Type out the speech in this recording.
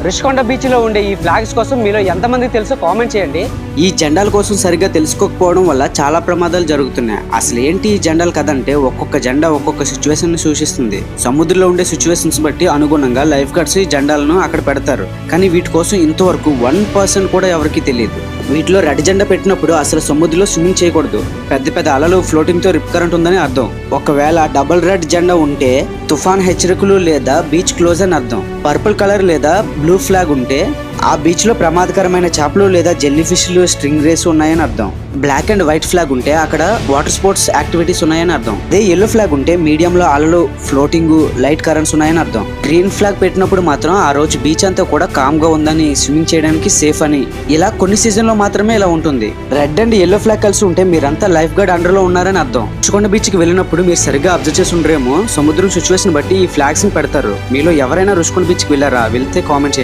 Rushikonda beach లో ఉండే ఈ ఫ్లాగ్స్ కోసం మీలో ఎంతమంది తెలుసో కామెంట్ చేయండి. ఈ జెండాల కోసం సరిగ్గా తెలుసుకోకపోవడం వల్ల చాలా ప్రమాదాలు జరుగుతున్నాయి. అసలు ఏంటి ఈ జెండాలు కదంటే, ఒక్కొక్క జెండా ఒక్కొక్క సిచ్యువేషన్ ని సూచిస్తుంది. సముద్రంలో ఉండే సిచ్యువేషన్స్ బట్టి అనుగుణంగా లైఫ్ గార్డ్స్ ఈ జెండాలను అక్కడ పెడతారు. కానీ వీటి కోసం ఇంతవరకు 1% కూడా ఎవరికి తెలియదు. వీటిలో రెడ్ జెండా పెట్టినప్పుడు అసలు సముద్రంలో స్విమ్మింగ్ చేయకూడదు. పెద్ద పెద్ద అలలు ఫ్లోటింగ్ తో రిప్ కరెంట్ ఉందని అర్థం. ఒకవేళ డబుల్ రెడ్ జెండా ఉంటే తుఫాన్ హెచ్చరికలు లేదా బీచ్ క్లోజ్ అని అర్థం. పర్పుల్ కలర్ లేదా బ్లూ ఫ్లాగ్ ఉంటే ఆ బీచ్ లో ప్రమాదకరమైన చేపలు లేదా జెల్లీ ఫిష్లు, స్ట్రింగ్ రేస్ ఉన్నాయని అర్థం. బ్లాక్ అండ్ వైట్ ఫ్లాగ్ ఉంటే అక్కడ వాటర్ స్పోర్ట్స్ యాక్టివిటీస్ ఉన్నాయని అర్థం. అదే ఎల్లో ఫ్లాగ్ ఉంటే మీడియంలో అలలు, ఫ్లోటింగ్, లైట్ కరెంట్స్ ఉన్నాయని అర్థం. గ్రీన్ ఫ్లాగ్ పెట్టినప్పుడు మాత్రం ఆ రోజు బీచ్ అంతా కూడా కామ్ గా ఉందని, స్విమ్మింగ్ చేయడానికి సేఫ్ అని. ఇలా కొన్ని సీజన్ లో మాత్రమే ఇలా ఉంటుంది. రెడ్ అండ్ ఎల్లో ఫ్లాగ్ కలిసి ఉంటే మీరంతా లైఫ్ గార్డ్ అండర్ లో ఉన్నారని అర్థం. రుషికొండ బీచ్ కి వెళ్ళినప్పుడు మీరు సరిగ్గా అబ్జర్వ్ చేసి ఉండరేమో, సముద్రం సిచ్యువేషన్ బట్టి ఈ ఫ్లాగ్స్ ని పెడతారు. మీలో ఎవరైనా రుషికొండ బీచ్ కి వెళ్ళారా? వెళ్తే కామెంట్ చేయండి.